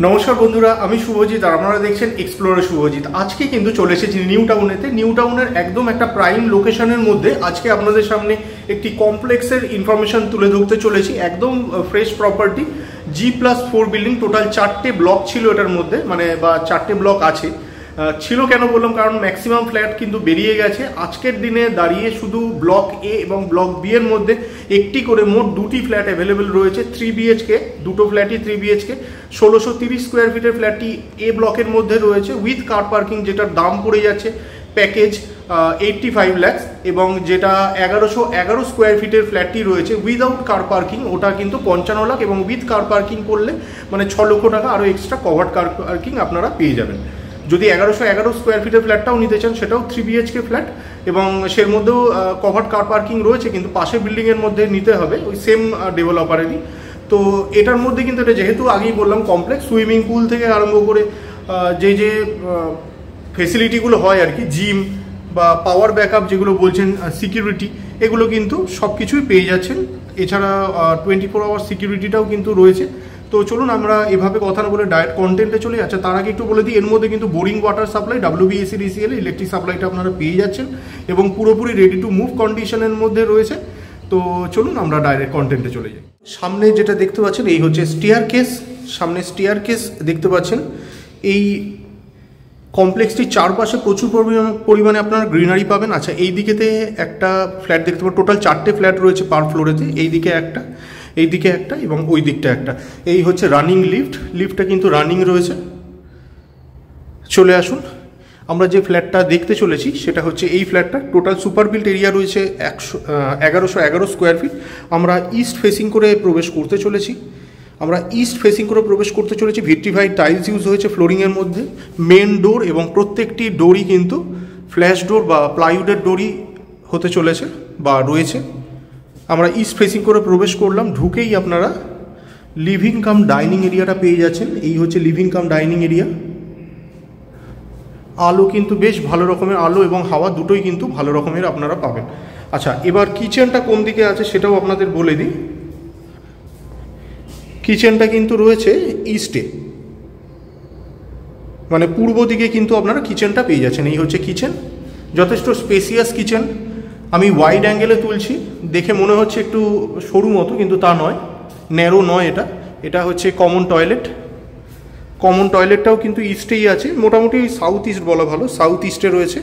নমস্কার বন্ধুরা, আমি শুভজিৎ আর আপনারা দেখছেন এক্সপ্লোরার শুভজিৎ। আজকে কিন্তু চলে এসেছি নিউ টাউনেতে। নিউ টাউনের একদম একটা প্রাইম লোকেশনের মধ্যে আজকে আপনাদের সামনে একটি কমপ্লেক্সের ইনফরমেশন তুলে ধরতে চলেছি। একদম fresh property, G+4 building, total 4টে ব্লক ছিল এটার মধ্যে, মানে বা 4টে ব্লক আছে। ছিল কেন বললাম, কারণ ম্যাক্সিমাম ফ্ল্যাট কিন্তু বেরিয়ে গেছে। আজকের দিনে দাঁড়িয়ে শুধু ব্লক এ এবং ব্লক বি এর মধ্যে একটি করে মোট 2টি ফ্ল্যাট অ্যাভেলেবেল রয়েছে। 3 BHK, দুটো ফ্ল্যাটই 3 BHK। 1630 স্কোয়ার ফিটের ফ্ল্যাটটি এ ব্লকের মধ্যে রয়েছে উইথ কার পার্কিং, যেটার দাম পড়ে যাচ্ছে প্যাকেজ 85 lakhs, এবং যেটা 1111 স্কোয়ার ফিটের ফ্ল্যাটটি রয়েছে উইদাউট কার পার্কিং, ওটা কিন্তু 55 লাখ, এবং উইথ কার পার্কিং করলে মানে 6 লক্ষ টাকা আরও এক্সট্রা কভার্ড কার পার্কিং আপনারা পেয়ে যাবেন। যদি 1111 স্কোয়ার ফিটের ফ্ল্যাটটাও নিতে চান, সেটাও 3 BHK ফ্ল্যাট, এবং সের মধ্যেও কভার্ড কার পার্কিং রয়েছে, কিন্তু পাশের বিল্ডিংয়ের মধ্যে নিতে হবে ওই সেম ডেভেলপারেরই। তো এটার মধ্যে কিন্তু এটা যেহেতু আগেই বললাম কমপ্লেক্স, সুইমিং পুল থেকে আরম্ভ করে যে যে ফেসিলিটিগুলো হয় আর কি, জিম বা পাওয়ার ব্যাকআপ যেগুলো বলছেন, সিকিউরিটি, এগুলো কিন্তু সব কিছুই পেয়ে যাচ্ছেন। এছাড়া 24 আওয়ার সিকিউরিটিটাও কিন্তু রয়েছে। তো চলুন আমরা এভাবে কথা না বলে ডাইরেক্ট কন্টেন্টে চলে যাচ্ছে। তার আগে একটু বলে দিই, এর মধ্যে কিন্তু boring water supply, WBSEDCL electric সাপ্লাইটা আপনারা পেয়ে যাচ্ছেন, এবং পুরোপুরি রেডি টু মুভ কন্ডিশনের মধ্যে রয়েছে। তো চলুন আমরা ডাইরেক্ট কন্টেন্টে চলে যাই। সামনে যেটা দেখতে পাচ্ছেন এই হচ্ছে স্টেয়ার কেস। সামনে স্টেয়ার কেস দেখতে পাচ্ছেন। এই কমপ্লেক্সটির চারপাশে প্রচুর পরিমাণে আপনারা গ্রিনারি পাবেন। আচ্ছা, এই দিকেতে একটা ফ্ল্যাট দেখতে পাবেন, টোটাল 4টে ফ্ল্যাট রয়েছে পার ফ্লোরেতে। এই দিকে একটা, এই দিকে একটা, এবং ওই দিকটা একটা। এই হচ্ছে রানিং লিফট, লিফটটা কিন্তু রানিং রয়েছে। চলে আসুন, আমরা যে ফ্ল্যাটটা দেখতে চলেছি সেটা হচ্ছে এই ফ্ল্যাটটা। টোটাল সুপার বিল্ট এরিয়া রয়েছে 1111 স্কোয়ার ফিট। আমরা ইস্ট ফেসিং করে প্রবেশ করতে চলেছি। ভিট্রিফাইড টাইলস ইউজ হয়েছে ফ্লোরিংয়ের মধ্যে। মেন ডোর এবং প্রত্যেকটি ডোরই কিন্তু ফ্ল্যাশ ডোর বা প্লাইউডের ডোরই হতে চলেছে বা রয়েছে। আমরা ইস্ট ফেসিং করে প্রবেশ করলাম, ঢুকেই আপনারা লিভিং কাম ডাইনিং এরিয়াটা পেয়ে যাচ্ছেন। এই হচ্ছে লিভিং কাম ডাইনিং এরিয়া। আলো কিন্তু বেশ ভালো রকমের আলো এবং হাওয়া দুটোই কিন্তু ভালো রকমের আপনারা পাবেন। আচ্ছা, এবার কিচেনটা কোন দিকে আছে সেটাও আপনাদের বলে দিই। কিচেনটা কিন্তু রয়েছে ইস্টে, মানে পূর্ব দিকে কিন্তু আপনারা কিচেনটা পেয়ে যাচ্ছেন। এই হচ্ছে কিচেন, যথেষ্ট স্পেসিয়াস কিচেন। আমি ওয়াইড অ্যাঙ্গেলে তুলছি, দেখে মনে হচ্ছে একটু সরু মতো, কিন্তু তা নয়, ন্যারো নয়। এটা হচ্ছে কমন টয়লেট। কমন টয়লেটটাও কিন্তু ইস্টেই আছে, মোটামুটি সাউথ ইস্ট বলা ভালো, সাউথ ইস্টে রয়েছে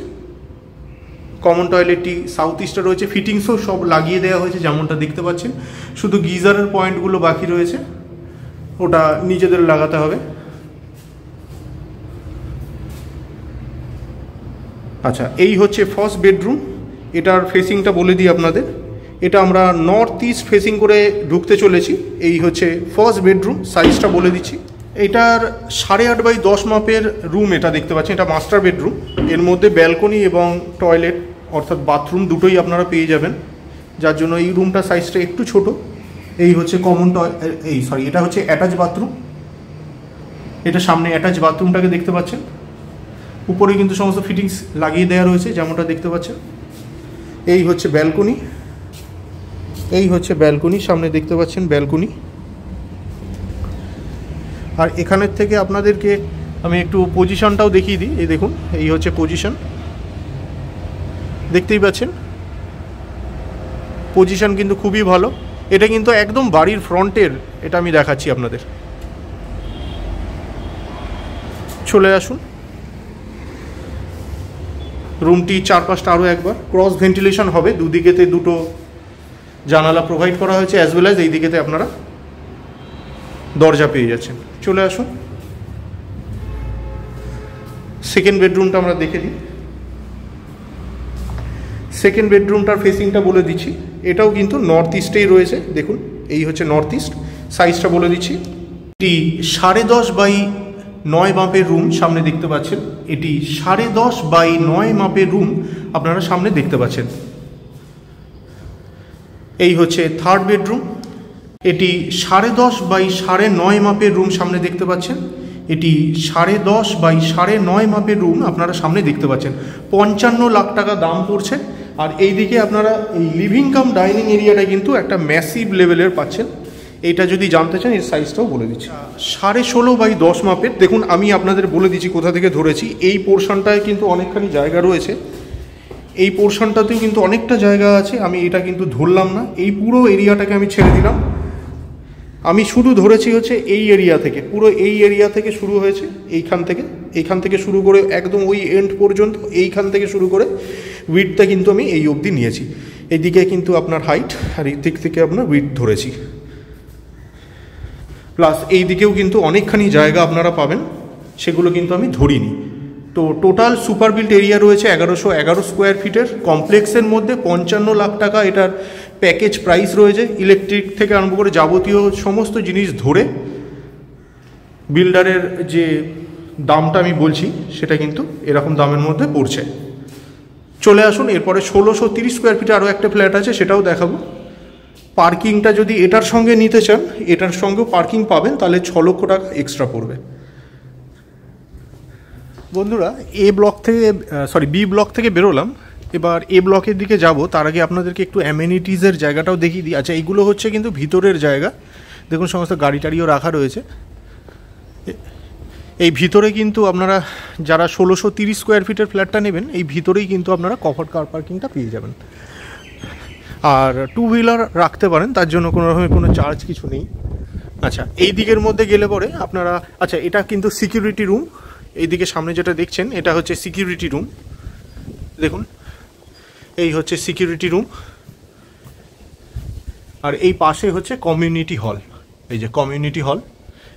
কমন টয়লেটটি, সাউথ ইস্টে রয়েছে। ফিটিংসও সব লাগিয়ে দেওয়া হয়েছে যেমনটা দেখতে পাচ্ছেন, শুধু গিজারের পয়েন্টগুলো বাকি রয়েছে, ওটা নিজেদের লাগাতে হবে। আচ্ছা, এই হচ্ছে ফার্স্ট বেডরুম। এটার ফেসিংটা বলে দিই আপনাদের। এটা আমরা নর্থ ইস্ট ফেসিং করে ঢুকতে চলেছি। এই হচ্ছে ফার্স্ট বেডরুম, সাইজটা বলে দিচ্ছি। এটার 8.5x10 মাপের রুম এটা দেখতে পাচ্ছেন। এটা মাস্টার বেডরুম, এর মধ্যে ব্যালকনি এবং টয়লেট অর্থাৎ বাথরুম দুটোই আপনারা পেয়ে যাবেন, যার জন্য এই রুমটার সাইজটা একটু ছোট। এই হচ্ছে এটা হচ্ছে অ্যাটাচ বাথরুম। এটা সামনে অ্যাটাচ বাথরুমটাকে দেখতে পাচ্ছেন, উপরে কিন্তু সমস্ত ফিটিংস লাগিয়ে দেওয়া রয়েছে যেমনটা দেখতে পাচ্ছেন। এই হচ্ছে ব্যালকনি, সামনে দেখতে পাচ্ছেন ব্যালকনি। আর এখানের থেকে আপনাদেরকে আমি একটু পজিশনটাও দেখিয়ে দিই। এই দেখুন, এই হচ্ছে পজিশন, দেখতেই পাচ্ছেন। পজিশন কিন্তু খুবই ভালো। এটা কিন্তু একদম বাড়ির ফ্রন্টের, এটা আমি দেখাচ্ছি আপনাদের। চলে আসুন, রুমটি চারপাশটা আরও একবার ক্রস ভেন্টিলেশন হবে, দুদিকেতে দুটো জানালা প্রোভাইড করা হয়েছে, অ্যাজ ওয়েল অ্যাজ এই দিকেতে আপনারা দরজা পেয়ে যাচ্ছেন। চলে আসুন, সেকেন্ড বেডরুমটা আমরা দেখে দিই। সেকেন্ড বেডরুমটার ফেসিংটা বলে দিচ্ছি। এটাও কিন্তু নর্থ ইস্টেই রয়েছে, দেখুন এই হচ্ছে নর্থ ইস্ট। সাইজটা বলে দিচ্ছি, এটি 10.5x9 মাপের রুম সামনে দেখতে পাচ্ছেন। এটি 10.5x9 মাপের রুম আপনারা সামনে দেখতে পাচ্ছেন। এই হচ্ছে থার্ড বেডরুম। এটি 10.5x9.5 মাপের রুম সামনে দেখতে পাচ্ছেন। এটি 10.5x9.5 মাপের রুম আপনারা সামনে দেখতে পাচ্ছেন। 55 লাখ টাকা দাম পড়ছে। আর এই দিকে আপনারা এই লিভিং কাম ডাইনিং এরিয়াটা কিন্তু একটা ম্যাসিভ লেভেলের পাচ্ছেন। এইটা যদি জানতে চান এর সাইজটাও বলে দিচ্ছি। 16.5 বাই 10 মাপের। দেখুন আমি আপনাদের বলে দিচ্ছি কোথা থেকে ধরেছি। এই পোর্শনটায় কিন্তু অনেকখানি জায়গা রয়েছে, এই পোর্শনটাতেও কিন্তু অনেকটা জায়গা আছে। আমি এটা কিন্তু ধরলাম না, এই পুরো এরিয়াটাকে আমি ছেড়ে দিলাম। আমি শুধু ধরেছি হচ্ছে এই এরিয়া থেকে, পুরো এই এরিয়া থেকে শুরু হয়েছে, এইখান থেকে শুরু করে একদম ওই এন্ড পর্যন্ত, এইখান থেকে শুরু করে উইডথটা কিন্তু আমি এই অবধি নিয়েছি। এইদিকে কিন্তু আপনার হাইট আর এই দিক থেকে আপনার উইডথ ধরেছি, প্লাস এই দিকেও কিন্তু অনেকখানি জায়গা আপনারা পাবেন, সেগুলো কিন্তু আমি ধরিনি। তো টোটাল সুপার বিল্ট এরিয়া রয়েছে 1111 স্কোয়ার ফিটের। কমপ্লেক্সের মধ্যে 55 লাখ টাকা এটার প্যাকেজ প্রাইস রয়েছে, ইলেকট্রিক থেকে আরম্ভ করে যাবতীয় সমস্ত জিনিস ধরে বিল্ডারের যে দামটা আমি বলছি সেটা কিন্তু এরকম দামের মধ্যে পড়ছে। চলে আসুন এরপরে 1630 স্কোয়ার ফিটে আরও একটা ফ্ল্যাট আছে, সেটাও দেখাবো। পার্কিংটা যদি এটার সঙ্গে নিতে চান, এটার সঙ্গেও পার্কিং পাবেন, তাহলে 6 লক্ষ টাকা এক্সট্রা পড়বে। বন্ধুরা বি ব্লক থেকে বেরোলাম, এবার এ ব্লকের দিকে যাব। তার আগে আপনাদেরকে একটু অ্যামেনিটিসের জায়গাটাও দেখিয়ে দিই। আচ্ছা, এইগুলো হচ্ছে কিন্তু ভিতরের জায়গা, দেখুন সমস্ত গাড়ি টাড়িও রাখা রয়েছে। এই ভিতরে কিন্তু আপনারা যারা 1630 স্কোয়ার ফিটের ফ্ল্যাটটা নেবেন, এই ভিতরেই কিন্তু আপনারা কভার্ড কার পার্কিংটা পেয়ে যাবেন। আর 2 হুইলার রাখতে পারেন, তার জন্য কোনো রকমের কোনো চার্জ কিছু নেই। আচ্ছা, এই দিকের মধ্যে গেলে পরে আপনারা, আচ্ছা এটা কিন্তু সিকিউরিটি রুম। এইদিকে সামনে যেটা দেখছেন এটা হচ্ছে সিকিউরিটি রুম। দেখুন এই হচ্ছে সিকিউরিটি রুম, আর এই পাশে হচ্ছে কমিউনিটি হল। এই যে কমিউনিটি হল,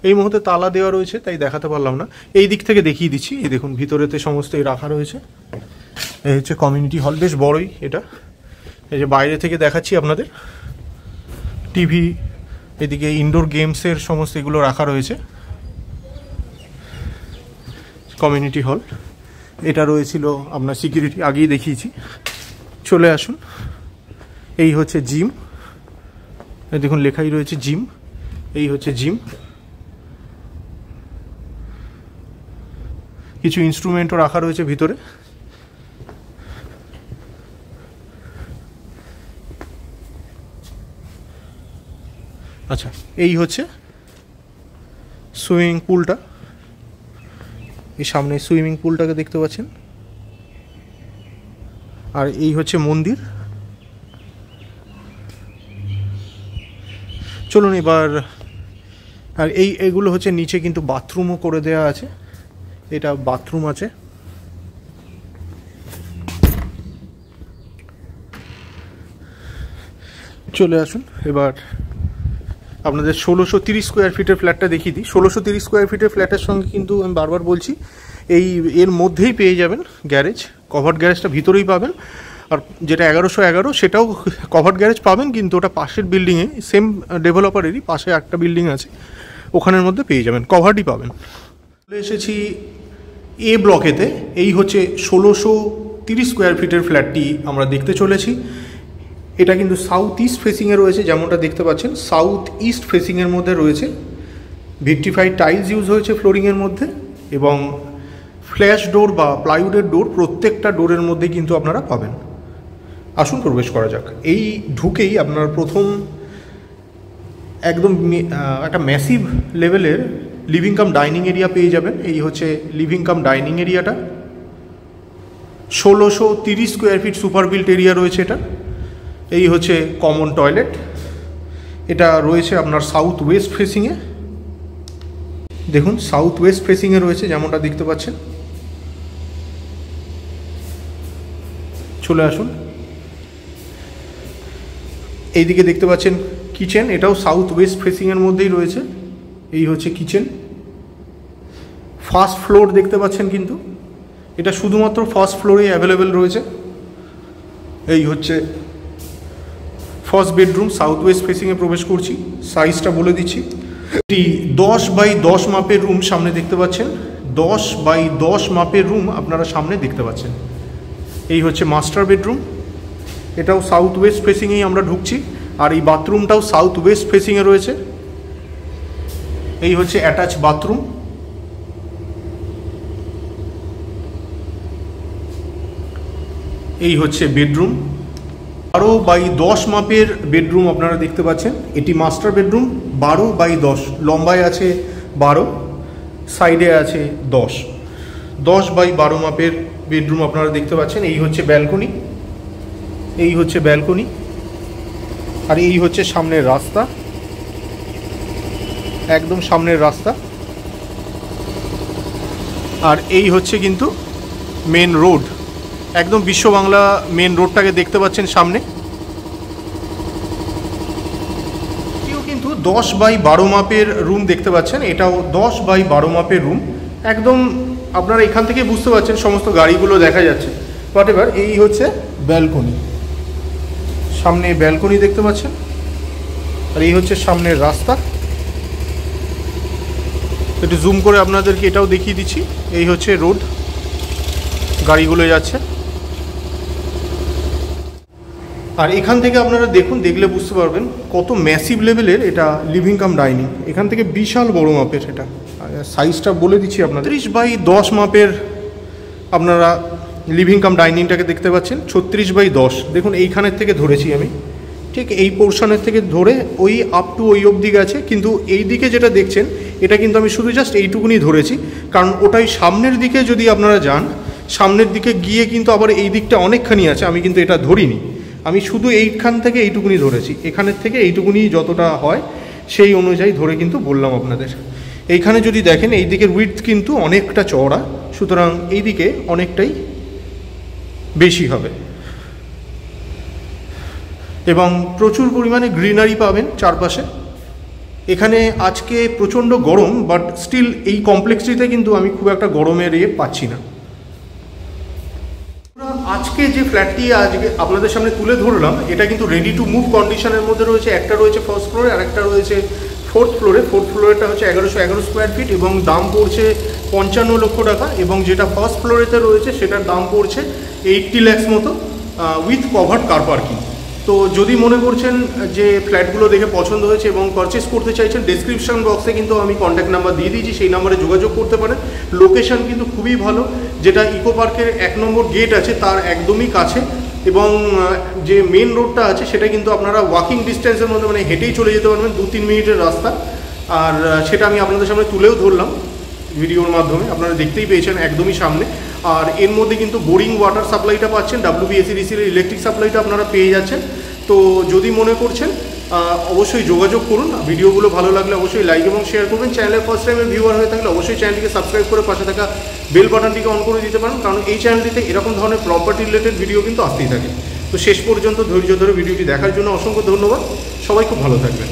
এই মুহূর্তে তালা দেওয়া রয়েছে তাই দেখাতে পারলাম না, এই দিক থেকে দেখিয়ে দিচ্ছি। এই দেখুন ভিতরেতে সমস্ত রাখা রয়েছে। এই হচ্ছে কমিউনিটি হল, বেশ বড়ই এটা। এই যে বাইরে থেকে দেখাচ্ছি আপনাদের, টিভি, এদিকে ইনডোর গেমসের সমস্ত এগুলো রাখা রয়েছে। কমিউনিটি হল এটা রয়েছিল আপনার সিকিউরিটি, আগেই দেখিয়েছি। চলে আসুন, এই হচ্ছে জিম, দেখুন লেখাই রয়েছে জিম। এই হচ্ছে জিম, কিছু ইনস্ট্রুমেন্টও রাখা রয়েছে ভিতরে। আচ্ছা, এই হচ্ছে সুইমিং পুলটা, এই সামনে সুইমিং পুলটাকে দেখতে পাচ্ছেন। আর এই হচ্ছে মন্দির। চলুন এবার, আর এইগুলো হচ্ছে নিচে কিন্তু বাথরুমও করে দেওয়া আছে, এটা বাথরুম আছে। চলে আসুন এবার আপনাদের 1630 স্কোয়ার ফিটের ফ্ল্যাটটা দেখিয়ে দিই। 1630 স্কোয়ার ফিটের ফ্ল্যাটের সঙ্গে কিন্তু আমি বারবার বলছি, এর মধ্যেই পেয়ে যাবেন গ্যারেজ, কভার্ড গ্যারেজটা ভিতরেই পাবেন। আর যেটা 1111 সেটাও কভার্ড গ্যারেজ পাবেন, কিন্তু ওটা পাশের বিল্ডিংয়ে, সেম ডেভেলপারেরই পাশে একটা বিল্ডিং আছে, ওখানের মধ্যে পেয়ে যাবেন, কভার্ডই পাবেন। চলে এসেছি এ ব্লকেতে। এই হচ্ছে 1630 স্কোয়ার ফিটের ফ্ল্যাটটি আমরা দেখতে চলেছি। এটা কিন্তু সাউথ ইস্ট ফেসিংয়ে রয়েছে, যেমনটা দেখতে পাচ্ছেন সাউথ ইস্ট ফেসিংয়ের মধ্যে রয়েছে। ভিক্টিফাইড টাইলস ইউজ হয়েছে ফ্লোরিংয়ের মধ্যে, এবং ফ্ল্যাশ ডোর বা প্লাইউডের ডোর প্রত্যেকটা ডোরের মধ্যে কিন্তু আপনারা পাবেন। আসুন প্রবেশ করা যাক। এই ঢুকেই আপনার প্রথম একদম একটা ম্যাসিভ লেভেলের লিভিং কাম ডাইনিং এরিয়া পেয়ে যাবেন। এই হচ্ছে লিভিং কাম ডাইনিং এরিয়াটা, 1630 square feet super built area রয়েছে এটা। এই হচ্ছে কমন টয়লেট, এটা রয়েছে আপনার সাউথ ওয়েস্ট ফেসিংয়ে। দেখুন সাউথ ওয়েস্ট ফেসিংয়ে রয়েছে, যেমনটা দেখতে পাচ্ছেন। চলে আসুন, এইদিকে দেখতে পাচ্ছেন কিচেন, এটাও সাউথ ওয়েস্ট ফেসিংয়ের মধ্যেই রয়েছে। এই হচ্ছে কিচেন, ফার্স্ট ফ্লোর দেখতে পাচ্ছেন, কিন্তু এটা শুধুমাত্র ফার্স্ট ফ্লোরেই অ্যাভেলেবেল রয়েছে। এই হচ্ছে ফার্স্ট বেডরুম, সাউথ ওয়েস্ট ফেসিংয়ে প্রবেশ করছি। সাইজটা বলে দিচ্ছি, এটি 10 বাই 10 মাপের রুম সামনে দেখতে পাচ্ছেন। 10 বাই 10 মাপের রুম আপনারা সামনে দেখতে পাচ্ছেন। এই হচ্ছে মাস্টার বেডরুম, এটাও সাউথ ওয়েস্ট ফেসিংয়েই আমরা ঢুকছি। আর এই বাথরুমটাও সাউথ ওয়েস্ট ফেসিংয়ে রয়েছে। এই হচ্ছে অ্যাটাচ বাথরুম। এই হচ্ছে বেডরুম। 12x10 মাপের বেডরুম আপনারা দেখতে পাচ্ছেন। এটি মাস্টার বেডরুম, 12x10, লম্বায় আছে 12, সাইডে আছে 10, 10x12 মাপের বেডরুম আপনারা দেখতে পাচ্ছেন। এই হচ্ছে ব্যালকনি, এই হচ্ছে ব্যালকনি, আর এই হচ্ছে সামনের রাস্তা, একদম সামনের রাস্তা। আর এই হচ্ছে কিন্তু মেন রোড, একদম বিশ্ব বাংলা মেন রোডটাকে দেখতে পাচ্ছেন সামনে। এটিও কিন্তু 10x12 মাপের রুম দেখতে পাচ্ছেন, এটাও 10x12 মাপের রুম। একদম আপনারা এখান থেকে বুঝতে পারছেন সমস্ত গাড়িগুলো দেখা যাচ্ছে। বাট এবার এই হচ্ছে ব্যালকনি, সামনে ব্যালকনি দেখতে পাচ্ছেন, আর এই হচ্ছে সামনের রাস্তা। একটু জুম করে আপনাদেরকে এটাও দেখিয়ে দিচ্ছি। এই হচ্ছে রোড, গাড়িগুলো যাচ্ছে। আর এখান থেকে আপনারা দেখুন, দেখলে বুঝতে পারবেন কত ম্যাসিভ লেভেলের এটা লিভিং কাম ডাইনিং। এখান থেকে বিশাল বড় মাপের, এটা সাইজটা বলে দিচ্ছি আপনাদের, 30x10 মাপের আপনারা লিভিং কাম ডাইনিংটাকে দেখতে পাচ্ছেন। 36x10, দেখুন এইখানের থেকে ধরেছি আমি, ঠিক এই পোর্শনের থেকে ধরে ওই আপ টু ওই অবধি গেছে। কিন্তু এই দিকে যেটা দেখছেন এটা কিন্তু আমি শুধু জাস্ট এইটুকুনি ধরেছি, কারণ ওটাই সামনের দিকে যদি আপনারা যান, সামনের দিকে গিয়ে কিন্তু আবার এই দিকটা অনেকখানি আছে, আমি কিন্তু এটা ধরিনি, আমি শুধু এইখান থেকে এইটুকুনি ধরেছি। এখানের থেকে এইটুকুনি যতটা হয় সেই অনুযায়ী ধরে কিন্তু বললাম আপনাদের। এইখানে যদি দেখেন এই দিকের উইডথ কিন্তু অনেকটা চওড়া, সুতরাং এই দিকে অনেকটাই বেশি হবে এবং প্রচুর পরিমাণে গ্রিনারি পাবেন চারপাশে। এখানে আজকে প্রচণ্ড গরম, বাট স্টিল এই কমপ্লেক্সটিতে কিন্তু আমি খুব একটা গরমের পাচ্ছি না। আজকে যে ফ্ল্যাটটি আজকে আপনাদের সামনে তুলে ধরলাম, এটা কিন্তু রেডি টু মুভ কন্ডিশনের মধ্যে রয়েছে। একটা রয়েছে ফার্স্ট ফ্লোরে, আর একটা রয়েছে ফোর্থ ফ্লোরে। ফোর্থ ফ্লোরেটা হচ্ছে 1111 স্কোয়ার ফিট এবং দাম পড়ছে 55 লক্ষ টাকা, এবং যেটা ফার্স্ট ফ্লোরেতে রয়েছে সেটার দাম পড়ছে 80 lakhs মতো, উইথ কভার্ড কার পার্কিং। তো যদি মনে করছেন যে ফ্ল্যাটগুলো দেখে পছন্দ হয়েছে এবং পারচেস করতে চাইছেন, ডেসক্রিপশন বক্সে কিন্তু আমি কন্ট্যাক্ট নাম্বার দিয়ে দিয়েছি, সেই নাম্বারে যোগাযোগ করতে পারেন। লোকেশন কিন্তু খুবই ভালো, যেটা ইকো পার্কের 1 নম্বর গেট আছে তার একদমই কাছে, এবং যে মেন রোডটা আছে সেটা কিন্তু আপনারা ওয়াকিং ডিস্টেন্সের মধ্যে, মানে হেঁটেই চলে যেতে পারবেন, 2-3 মিনিটের রাস্তা। আর সেটা আমি আপনাদের সামনে তুলেও ধরলাম ভিডিওর মাধ্যমে, আপনারা দেখতেই পেয়েছেন একদমই সামনে। আর এর মধ্যে কিন্তু বোরিং ওয়াটার সাপ্লাইটা পাচ্ছেন, WBSEDCর ইলেকট্রিক সাপ্লাইটা আপনারা পেয়ে যাচ্ছেন। তো যদি মনে করছেন অবশ্যই যোগাযোগ করুন। ভিডিওগুলো ভালো লাগলে অবশ্যই লাইক এবং শেয়ার করবেন। চ্যানেলের ফার্স্ট টাইমের ভিউয়ার হয়ে থাকলে অবশ্যই চ্যানেলটিকে সাবস্ক্রাইব করে পাশে থাকা বেল বাটনটিকে অন করে দিতে পারেন, কারণ এই চ্যানেলটিতে এরকম ধরনের প্রপার্টি রিলেটেড ভিডিও কিন্তু আসতেই থাকে। তো শেষ পর্যন্ত ধৈর্য ধরে ভিডিওটি দেখার জন্য অসংখ্য ধন্যবাদ। সবাই খুব ভালো থাকবেন।